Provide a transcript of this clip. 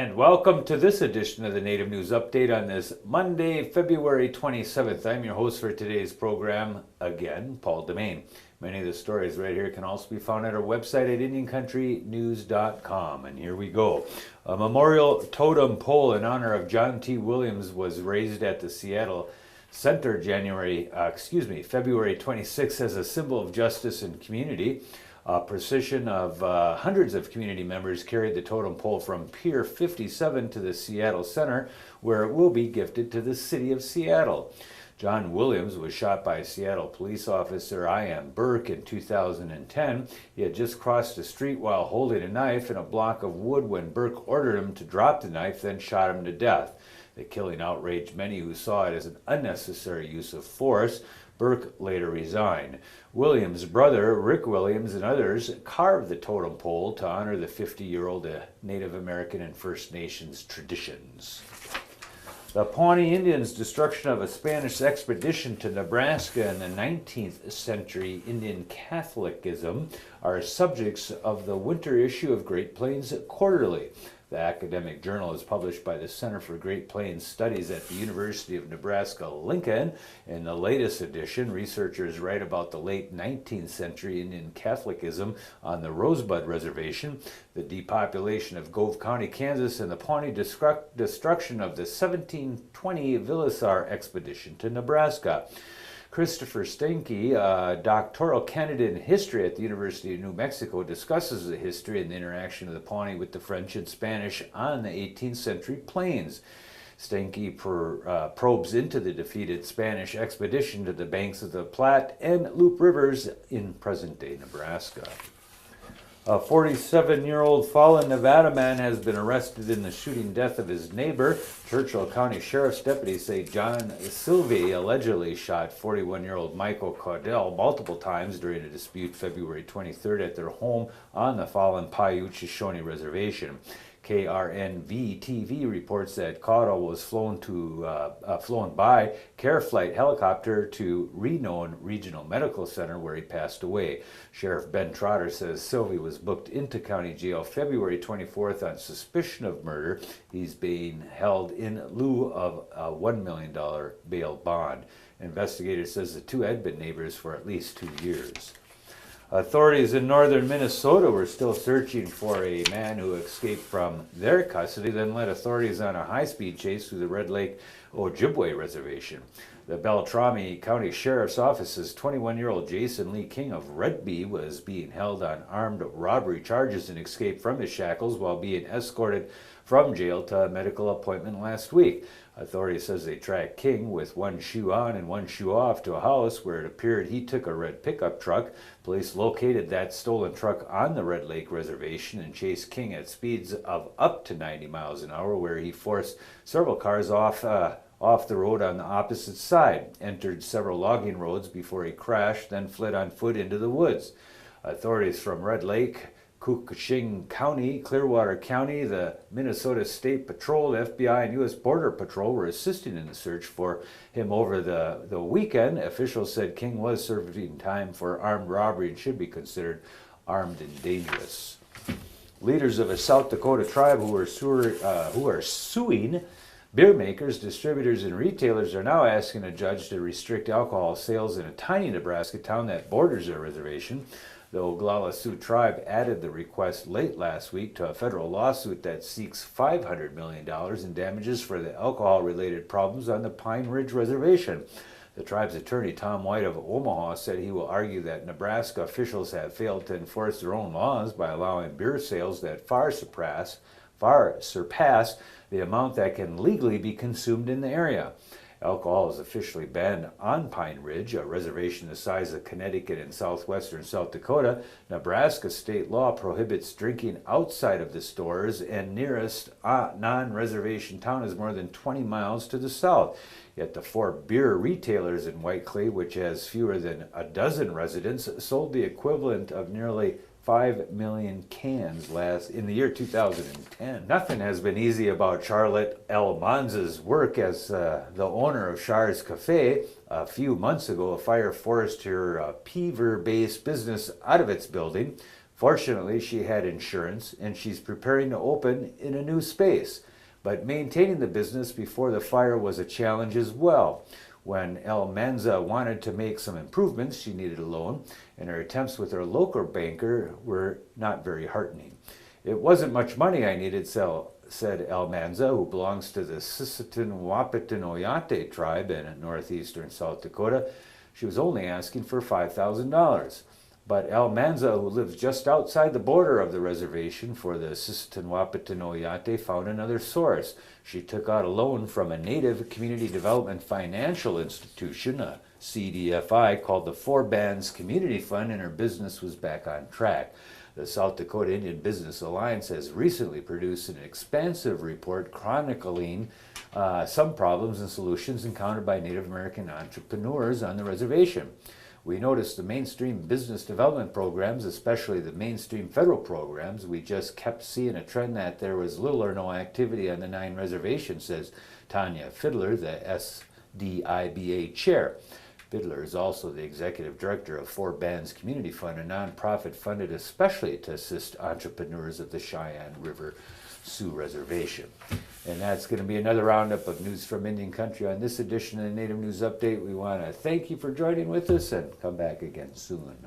And welcome to this edition of the Native News Update on this Monday, February 27th. I'm your host for today's program, again, Paul DeMain. Many of the stories right here can also be found at our website at IndianCountryNews.com. And here we go. A memorial totem pole in honor of John T. Williams was raised at the Seattle Center February 26th as a symbol of justice and community. A procession of hundreds of community members carried the totem pole from Pier 57 to the Seattle Center, where it will be gifted to the city of Seattle. John Williams was shot by Seattle police officer I.M. Burke in 2010. He had just crossed the street while holding a knife and a block of wood when Burke ordered him to drop the knife, then shot him to death. The killing outraged many who saw it as an unnecessary use of force. Burke later resigned. Williams' brother, Rick Williams, and others carved the totem pole to honor the 50-year-old Native American and First Nations traditions. The Pawnee Indians' destruction of a Spanish expedition to Nebraska in the 19th century Indian Catholicism are subjects of the winter issue of Great Plains Quarterly. The academic journal is published by the Center for Great Plains Studies at the University of Nebraska-Lincoln. In the latest edition, researchers write about the late 19th century Indian Catholicism on the Rosebud Reservation, the depopulation of Gove County, Kansas, and the Pawnee destruction of the 1720 Vilasar expedition to Nebraska. Christopher Stenke, a doctoral candidate in history at the University of New Mexico, discusses the history and the interaction of the Pawnee with the French and Spanish on the 18th century plains. Stenke probes into the defeated Spanish expedition to the banks of the Platte and Loup Rivers in present-day Nebraska. A 47-year-old Fallon, Nevada man has been arrested in the shooting death of his neighbor. Churchill County Sheriff's deputies say John Silvey allegedly shot 41-year-old Michael Caudell multiple times during a dispute February 23rd at their home on the Fallon Paiute Shoshone Reservation. KRNV-TV reports that Caudell was flown by Care Flight helicopter to Reno Regional Medical Center, where he passed away. Sheriff Ben Trotter says Silvey was booked into county jail February 24th on suspicion of murder. He's being held in lieu of a $1 million bail bond. Investigators says the two had been neighbors for at least 2 years. Authorities in northern Minnesota were still searching for a man who escaped from their custody, then led authorities on a high-speed chase through the Red Lake Ojibwe Reservation. The Beltrami County Sheriff's Office's 21-year-old Jason Lee King of Redby was being held on armed robbery charges and escaped from his shackles while being escorted from jail to a medical appointment last week. Authorities says they tracked King with one shoe on and one shoe off to a house where it appeared he took a red pickup truck. Police located that stolen truck on the Red Lake Reservation and chased King at speeds of up to 90 miles an hour, where he forced several cars off the road on the opposite side, entered several logging roads before he crashed, then fled on foot into the woods. Authorities from Red Lake, Koochiching County, Clearwater County, the Minnesota State Patrol, FBI, and U.S. Border Patrol were assisting in the search for him over the weekend. Officials said King was serving time for armed robbery and should be considered armed and dangerous. Leaders of a South Dakota tribe who are suing beer makers, distributors, and retailers are now asking a judge to restrict alcohol sales in a tiny Nebraska town that borders their reservation. The Oglala Sioux tribe added the request late last week to a federal lawsuit that seeks $500 million in damages for the alcohol-related problems on the Pine Ridge Reservation. The tribe's attorney, Tom White of Omaha, said he will argue that Nebraska officials have failed to enforce their own laws by allowing beer sales that far surpass the amount that can legally be consumed in the area. Alcohol is officially banned on Pine Ridge, a reservation the size of Connecticut and southwestern South Dakota. Nebraska state law prohibits drinking outside of the stores, and nearest non-reservation town is more than 20 miles to the south. Yet the 4 beer retailers in Whiteclay, which has fewer than a dozen residents, sold the equivalent of nearly 5 million cans in the year 2010. Nothing has been easy about Charlotte L. Manza's work as the owner of Char's Cafe. A few months ago, a fire forced her Peaver-based business out of its building. Fortunately, she had insurance and she's preparing to open in a new space. But maintaining the business before the fire was a challenge as well. When El Manza wanted to make some improvements, she needed a loan, and her attempts with her local banker were not very heartening. It wasn't much money I needed, said El Manza, who belongs to the Sisseton-Wahpeton-Oyate tribe in northeastern South Dakota. She was only asking for $5,000. But El Manza, who lives just outside the border of the reservation for the Sisseton-Wahpeton-Oyate, found another source. She took out a loan from a Native Community Development Financial Institution, a CDFI, called the Four Bands Community Fund, and her business was back on track. The South Dakota Indian Business Alliance has recently produced an expansive report chronicling some problems and solutions encountered by Native American entrepreneurs on the reservation. We noticed the mainstream business development programs, especially the mainstream federal programs, we just kept seeing a trend that there was little or no activity on the 9 reservations, says Tanya Fiddler, the SDIBA chair. Fiddler is also the executive director of Four Bands Community Fund, a nonprofit funded especially to assist entrepreneurs of the Cheyenne River Sioux Reservation. And that's going to be another roundup of news from Indian Country on this edition of the Native News Update. We want to thank you for joining with us and come back again soon.